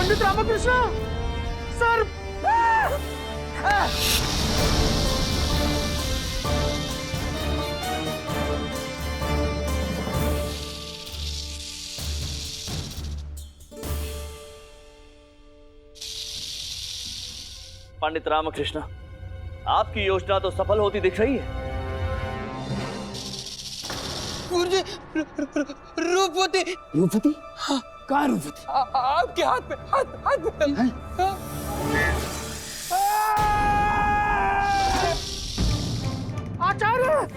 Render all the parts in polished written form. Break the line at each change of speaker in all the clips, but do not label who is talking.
पंडित Ramakrishna sir.
पंडित रामकृष्ण, आपकी योजना तो सफल होती दिख रही है।
गुरुजी, रूपवती।
रूपवती?
हाँ।
कहाँ रूपवती?
आपके हाथ में, हाथ में।
आचार्य!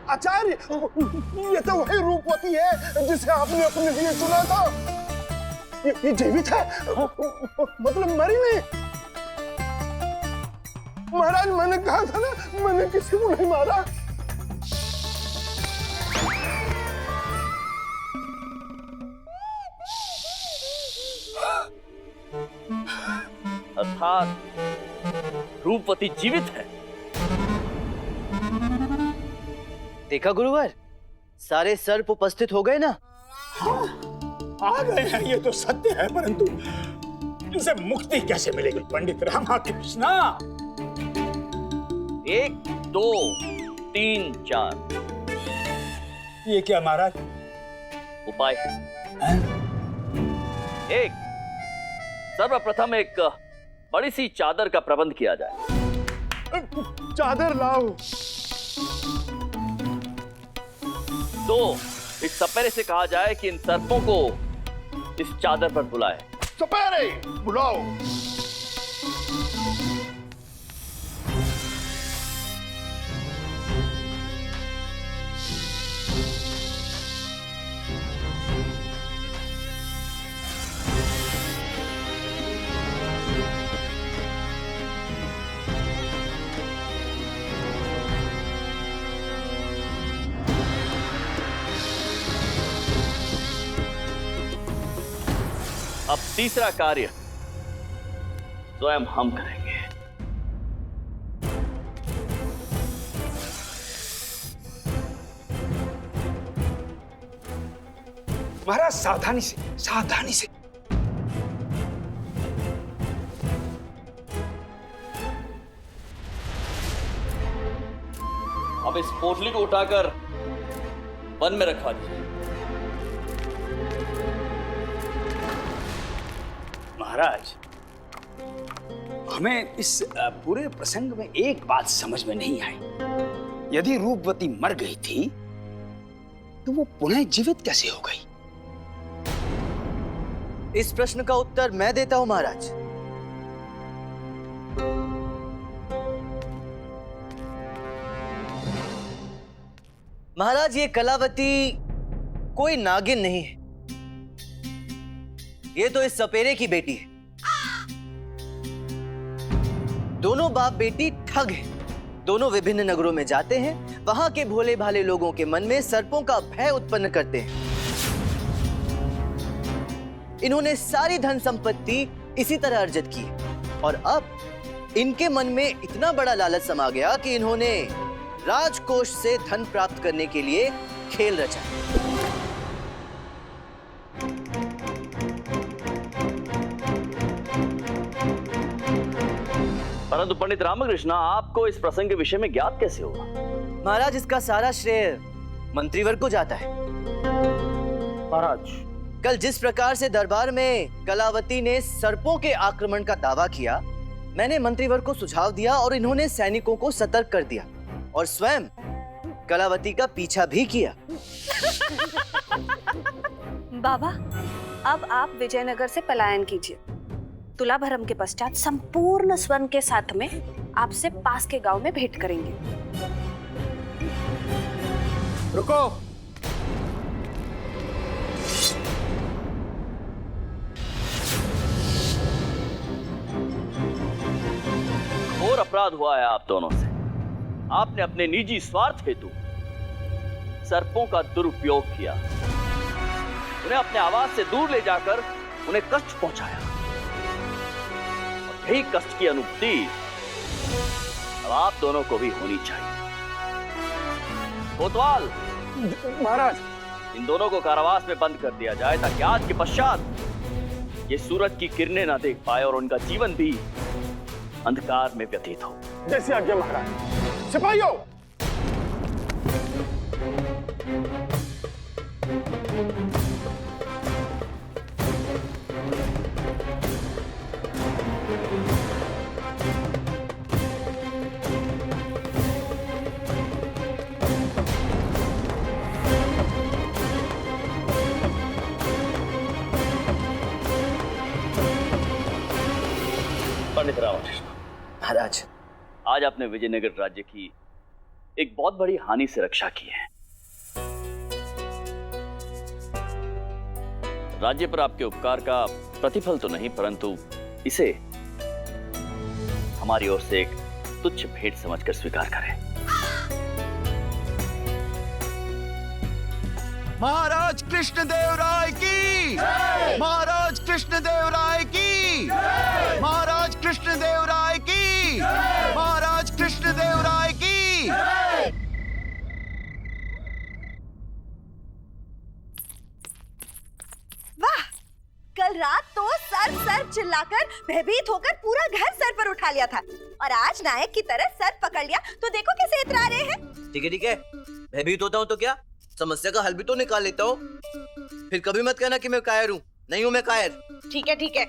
आचार्य, ये तो वही रूपवती है जिसे आपने अपने लिए चुना था। ये जीवित है, मतलब मरी नहीं। महाराज, मैंने कहा था ना, मैंने किसी को नहीं मारा।
अर्थात रूपवती जीवित है।
देखा गुरुवर, सारे सर्प उपस्थित हो गए ना।
आ गए हैं, ये तो सत्य है, परंतु इनसे मुक्ति कैसे मिलेगी पंडित रामकृष्ण?
1 2 3 4
ये क्या महाराज?
उपाय है। एक, सर्वप्रथम एक बड़ी सी चादर का प्रबंध किया जाए।
चादर लाओ।
2, इस सपेरे से कहा जाए कि इन सर्पों को इस चादर पर बुलाए।
सपेरे बुलाओ।
अब तीसरा कार्य स्वयं हम करेंगे।
महाराज, सावधानी से, सावधानी से।
अब इस पोटली को उठाकर वन में रखवा दीजिए।
महाराज, हमें इस पूरे प्रसंग में एक बात समझ में नहीं आई। यदि रूपवती मर गई थी तो वो पुनः जीवित कैसे हो गई?
इस प्रश्न का उत्तर मैं देता हूं महाराज। महाराज, ये कलावती कोई नागिन नहीं है। ये तो इस सपेरे की बेटी है। दोनों बाप बेटी ठग हैं। दोनों विभिन्न नगरों में जाते हैं, वहां के भोले भाले लोगों के मन में सर्पों का भय उत्पन्न करते हैं। इन्होंने सारी धन संपत्ति इसी तरह अर्जित की और अब इनके मन में इतना बड़ा लालच समा गया कि इन्होंने राजकोष से धन प्राप्त करने के लिए खेल रचा।
परंतु पंडित रामकृष्ण, आपको इस प्रसंग के विषय में ज्ञात कैसे हुआ?
महाराज, इसका सारा श्रेय मंत्रीवर को जाता है।
महाराज,
कल जिस प्रकार से दरबार में कलावती ने सर्पों के आक्रमण का दावा किया, मैंने मंत्रीवर को सुझाव दिया और इन्होंने सैनिकों को सतर्क कर दिया और स्वयं कलावती का पीछा भी किया।
बाबा, अब आप विजयनगर से पलायन कीजिए। तुलाभरम के पश्चात संपूर्ण स्वर्ण के साथ में आपसे पास के गांव में भेंट करेंगे।
रुको।
घोर अपराध हुआ है आप दोनों से। आपने अपने निजी स्वार्थ हेतु सर्पों का दुरुपयोग किया, उन्हें अपने आवास से दूर ले जाकर उन्हें कष्ट पहुंचाया। और यही कष्ट की अनुभूति अब आप दोनों को भी होनी चाहिए। कोतवाल,
महाराज,
इन दोनों को कारावास में बंद कर दिया जाए ताकि आज के पश्चात ये सूरज की किरणें ना देख पाए और उनका जीवन भी अंधकार में व्यतीत हो।
जैसी आज्ञा महाराज। सिपाहियों,
पंडित रामकृष्ण
महाराज,
आज आपने विजयनगर राज्य की एक बहुत बड़ी हानि से रक्षा की है। राज्य पर आपके उपकार का प्रतिफल तो नहीं, परंतु इसे हमारी ओर से एक तुच्छ भेंट समझकर स्वीकार करें।
महाराज कृष्णदेव राय की, महाराज कृष्णदेव राय की, महाराज कृष्णदेव राय की, महाराज कृष्णदेव राय की।
वाह, कल रात तो सर चिल्लाकर भयभीत होकर पूरा घर सर पर उठा लिया था, और आज नायक की तरह सर पकड़ लिया तो देखो कैसे इतरा रहे हैं।
ठीक है, भयभीत होता हूँ तो क्या, समस्या का हल भी तो निकाल लेता हूँ। फिर कभी मत कहना कि मैं कायर हूँ, नहीं हूँ मैं कायर।
ठीक है।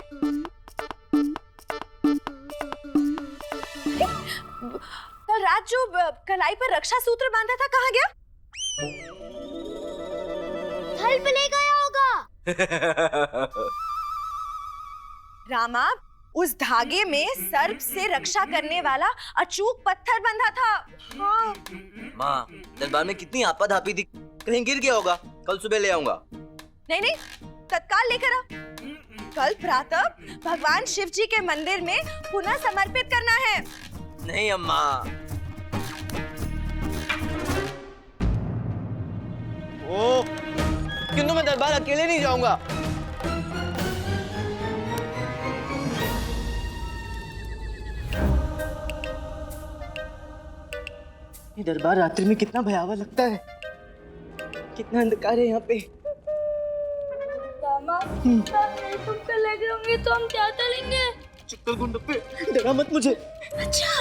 कल रात जो कलाई पर रक्षा सूत्र बांधा था कहाँ गया? थल पे ले गया होगा। रामा, उस धागे में सर्प से रक्षा करने वाला अचूक पत्थर बंधा था। हाँ।
माँ, दरबार में कितनी आपाधापी थी, कहीं गिर गया होगा, कल सुबह ले आऊंगा।
नहीं, तत्काल लेकर आ। कल प्रातः भगवान शिव जी के मंदिर में पुनः समर्पित करना है।
नहीं अम्मा। ओ, किंतु मैं दरबार अकेले नहीं जाऊंगा। ये दरबार रात्रि में कितना भयावह लगता है, कितना अंधकार है यहाँ पे।
मामा, तुम चले जाओगे तो हम क्या करेंगे?
चुप गुंडप्पे, डरा मत मुझे।
अच्छा,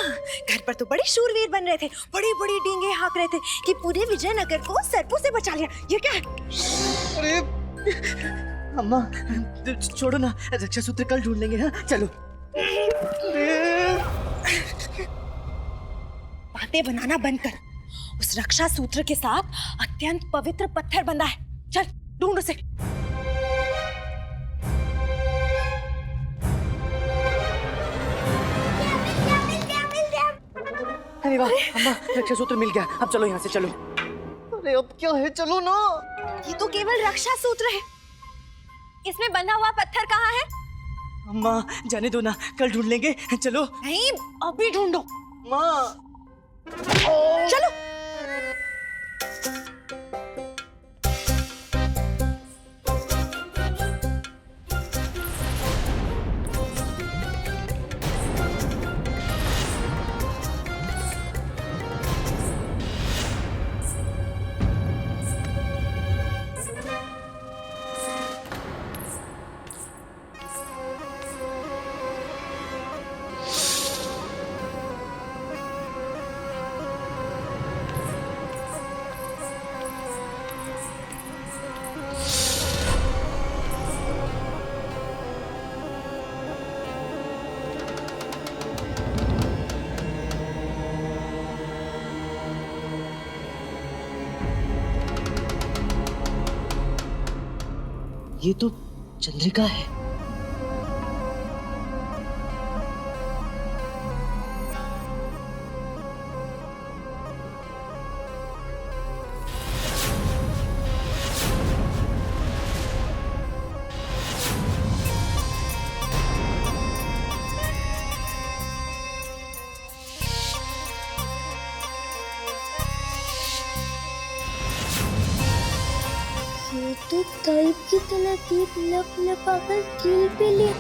घर पर तो बड़े शूरवीर बन रहे थे, बड़ी बड़ी डींगे हाँक रहे थे कि पूरे विजयनगर को सर्पों से बचा लिया। ये क्या है?
अरे अम्मा, छोड़ो ना, रक्षा सूत्र कल ढूंढ लेंगे। हाँ चलो।
बातें बनाना बंद कर। उस रक्षा सूत्र के साथ अत्यंत पवित्र पत्थर बंधा है। चल ढूंढ उसे।
अरे वाह अम्मा, रक्षा सूत्र मिल गया। अब चलो यहाँ से, चलो। अरे अब क्या है, चलो ना।
ये तो केवल रक्षा सूत्र है, इसमें बंधा हुआ पत्थर कहाँ है?
अम्मा जाने दो ना, कल ढूंढ लेंगे, चलो।
नहीं, अभी ढूंढो।
माँ
चलो।
ये तो चंद्रिका है।
ये तो टाइप की तरह दीप लप लपाकर कील पे ले।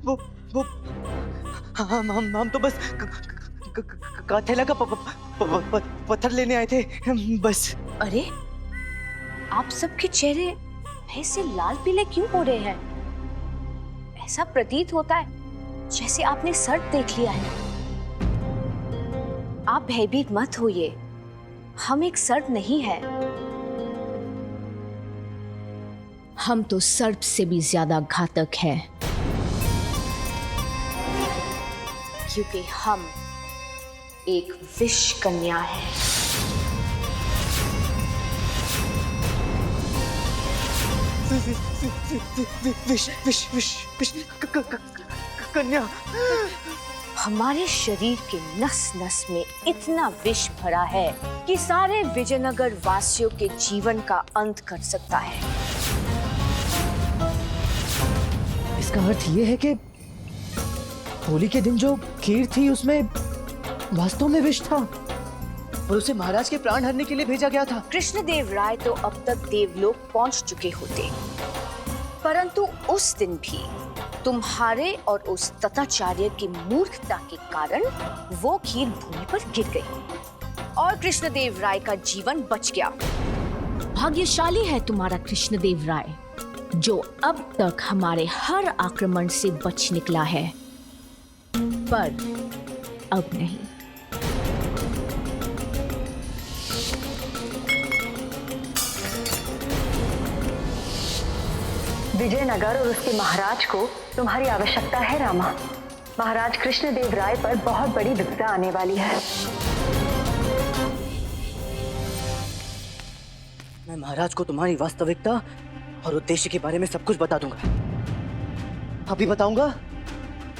वो हम तो बस काथेला का पत्थर लेने आए थे बस।
अरे आप सबके चेहरे ऐसे लाल पीले क्यों हो रहे हैं? ऐसा प्रतीत होता है जैसे आपने सर्प देख लिया है। आप भयभीत मत होइए, हम एक सर्प नहीं है। हम तो सर्प से भी ज्यादा घातक हैं, क्योंकि हम एक विष कन्या है।
कन्या,
हमारे शरीर के नस नस में इतना विष भरा है कि सारे विजयनगर वासियों के जीवन का अंत कर सकता है।
इसका अर्थ ये है कि होली के दिन जो खीर थी उसमें वास्तव में विष था और उसे महाराज के प्राण हरने के लिए भेजा गया था।
कृष्णदेव राय तो अब तक देवलोक पहुंच चुके होते, परंतु उस दिन भी तुम्हारे और उस तथाचार्य की मूर्खता के कारण वो खीर भूमि पर गिर गई और कृष्णदेव राय का जीवन बच गया। भाग्यशाली है तुम्हारा कृष्णदेव राय, जो अब तक हमारे हर आक्रमण से बच निकला है, पर अब नहीं।
विजयनगर और उसके महाराज को तुम्हारी आवश्यकता है रामा। महाराज कृष्णदेव राय पर बहुत बड़ी विपदा आने वाली है।
मैं महाराज को तुम्हारी वास्तविकता और उद्देश्य के बारे में सब कुछ बता दूंगा। अभी बताऊंगा,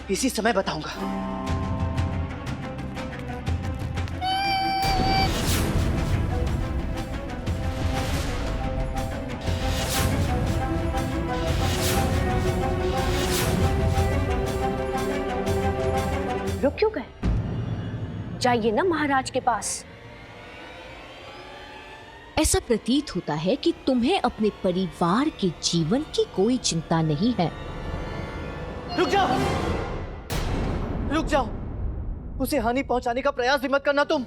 इसी समय बताऊंगा।
रुक क्यों गए? जाइए ना महाराज के पास। ऐसा प्रतीत होता है कि तुम्हें अपने परिवार के जीवन की कोई चिंता नहीं है।
रुक जाओ, रुक जाओ, उसे हानि पहुंचाने का प्रयास भी मत करना तुम।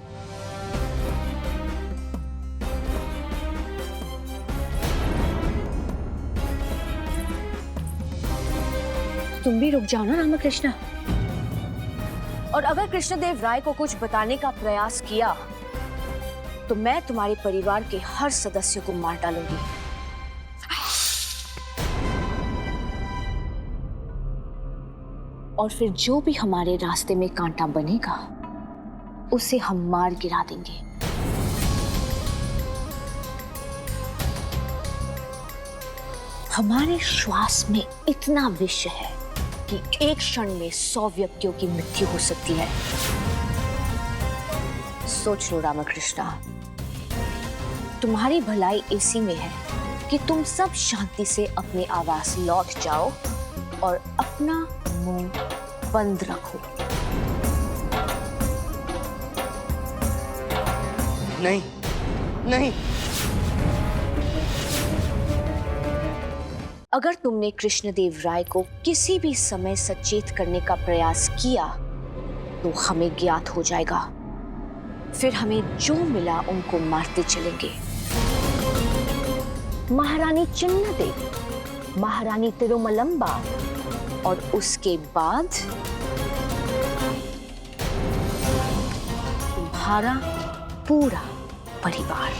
तुम भी रुक जाओ ना रामकृष्ण। और अगर कृष्णदेव राय को कुछ बताने का प्रयास किया तो मैं तुम्हारे परिवार के हर सदस्य को मार डालूंगी। और फिर जो भी हमारे रास्ते में कांटा बनेगा उसे हम मार गिरा देंगे। हमारे श्वास में इतना विष है कि एक क्षण में 100 व्यक्तियों की मृत्यु हो सकती है। सोच लो रामकृष्णा, तुम्हारी भलाई इसी में है कि तुम सब शांति से अपने आवास लौट जाओ और अपना मुंह बंद रखो।
नहीं, नहीं।
अगर तुमने कृष्णदेव राय को किसी भी समय सचेत करने का प्रयास किया तो हमें ज्ञात हो जाएगा। फिर हमें जो मिला उनको मारते चलेंगे। महारानी चिन्नदेवी, महारानी तिरुमलंबा और उसके बाद तुम्हारा पूरा परिवार।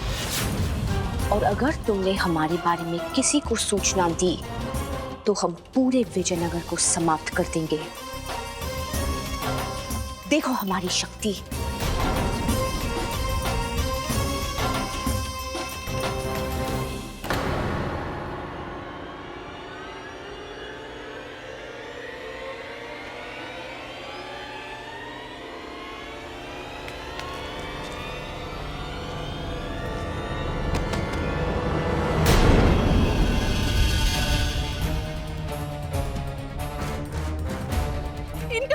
और अगर तुमने हमारे बारे में किसी को सूचना दी तो हम पूरे विजयनगर को समाप्त कर देंगे। देखो हमारी शक्ति।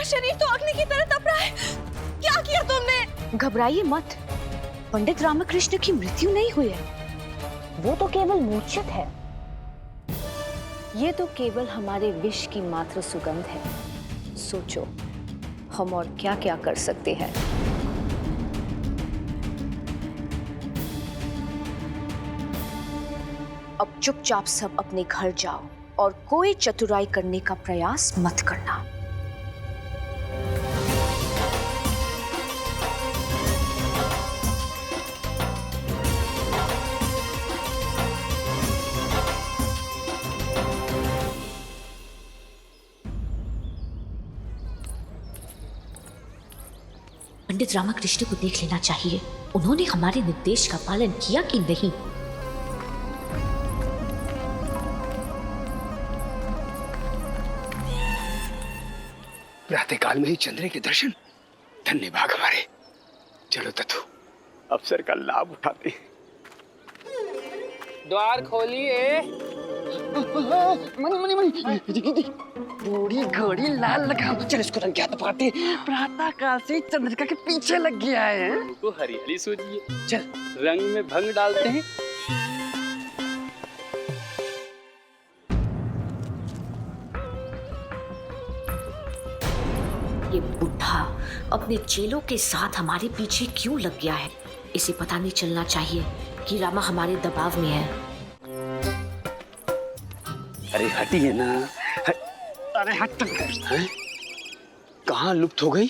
शरीर तो अग्नि की तरह तप रहा है। क्या किया तुमने?
घबराइए मत, पंडित रामकृष्ण की मृत्यु नहीं हुई है, वो तो केवल मूर्छित है। ये तो केवल हमारे विष की मात्र सुगंध है। सोचो हम और क्या क्या कर सकते हैं। अब चुपचाप सब अपने घर जाओ और कोई चतुराई करने का प्रयास मत करना।
पंडित रामकृष्ण को देख लेना चाहिए, उन्होंने हमारे निर्देश का पालन किया कि नहीं।
प्रातःकाल में ही चंद्रे के दर्शन, धन्य भाग हमारे। चलो तथु, अवसर का लाभ उठाते हैं।
द्वार खोलिए।
बूढ़ी घोड़ी लाल लगाम, चल इसको रंग क्या दबाते। प्रातः काल से चंद्रिका के पीछे लग गया है।
तो हरियाली सूझिए, चल रंग में भंग डालते हैं।
ये बुढ़ा अपने चेलों के साथ हमारे पीछे क्यों लग गया है? इसे पता नहीं चलना चाहिए कि रामा हमारे दबाव में है।
अरे हटिए ना।
अरे हट।
कहाँ लुप्त हो गई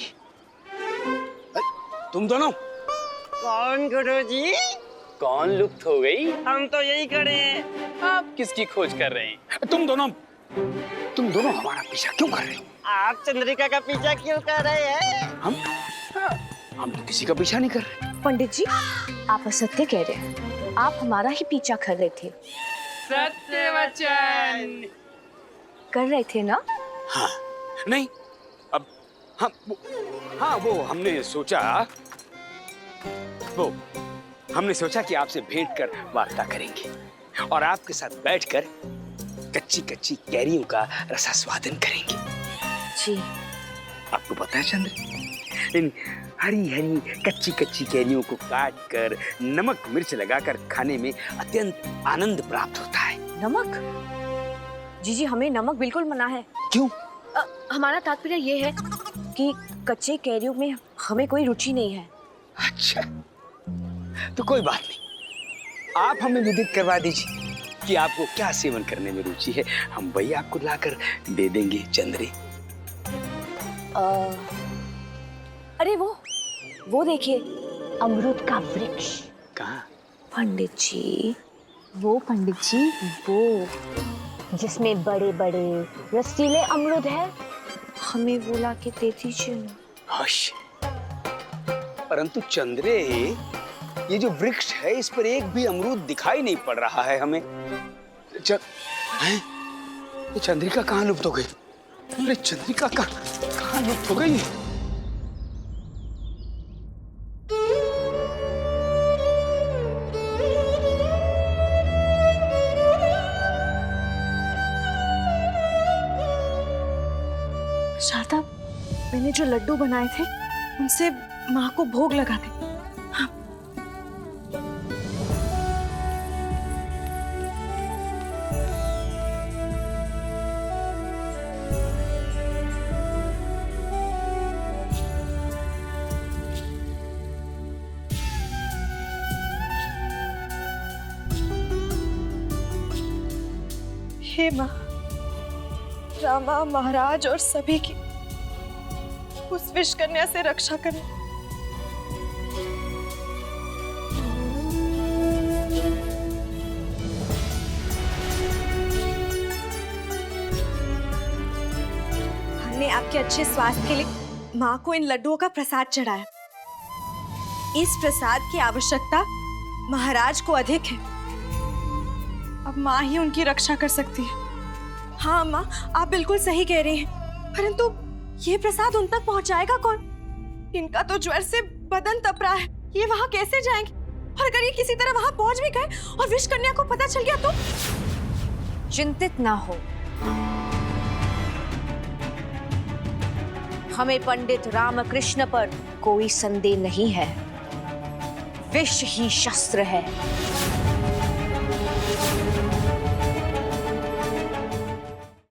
तुम दोनों?
कौन गुरुजी?
कौन लुप्त हो गई?
हम तो यही खड़े हैं।
आप किसकी खोज कर रहे हैं?
तुम दोनों हमारा पीछा क्यों कर रहे हो?
आप चंद्रिका का पीछा क्यों कर रहे हैं?
हम तो किसी का पीछा नहीं कर रहे।
पंडित जी, आप असत्य कह रहे हैं। आप हमारा ही पीछा कर रहे थे।
सत्य वचन
कर रहे थे ना?
हाँ, नहीं, अब वो हमने सोचा कि आपसे भेंट कर वार्ता करेंगे और आपके साथ बैठकर कच्ची कच्ची कैरियों का रसास्वादन करेंगे।
जी।
आपको पता है चंद्र, इन हरी हरी कच्ची कच्ची कैरियों को काट कर नमक मिर्च लगाकर खाने में अत्यंत आनंद प्राप्त होता है।
नमक? जी हमें नमक बिल्कुल मना है।
क्यों?
हमारा तात्पर्य ये है कि कच्चे कैरियों में हमें कोई रुचि नहीं है।
अच्छा, तो कोई बात नहीं, आप हमें विदित करवा दीजिए कि आपको क्या सेवन करने में रुचि है। हम वही आपको लाकर दे देंगे चंद्रे।
अरे वो देखिए, अमरूद का वृक्ष।
कहाँ?
पंडित जी, वो जिसमें बड़े बड़े रसीले अमरूद है, हमें वो ला के दे दीजिए ना।
हश। परंतु चंद्रे, ये जो वृक्ष है इस पर एक भी अमरूद दिखाई नहीं पड़ रहा है हमें। ये चंद्रिका कहाँ लुप्त हो गई? अरे चंद्रिका कहाँ लुप्त हो गई?
शारदा, मैंने जो लड्डू बनाए थे उनसे माँ को भोग लगा दे। हाँ। हे माँ, रामा, महाराज और सभी की उस विष कन्या से रक्षा करें। हमने आपके अच्छे स्वास्थ्य के लिए माँ को इन लड्डुओं का प्रसाद चढ़ाया। इस प्रसाद की आवश्यकता महाराज को अधिक है। अब माँ ही उनकी रक्षा कर सकती है। हाँ माँ, आप बिल्कुल सही कह रही हैं, परंतु ये प्रसाद उन तक पहुंचाएगा कौन? इनका तो ज्वर से बदन तप रहा है, ये वहां कैसे जाएंगे? और अगर ये किसी तरह वहां पहुंच भी गए और विष कन्या को पता चल गया तो?
चिंतित ना हो, हमें पंडित रामकृष्ण पर कोई संदेह नहीं है। विष ही शस्त्र है।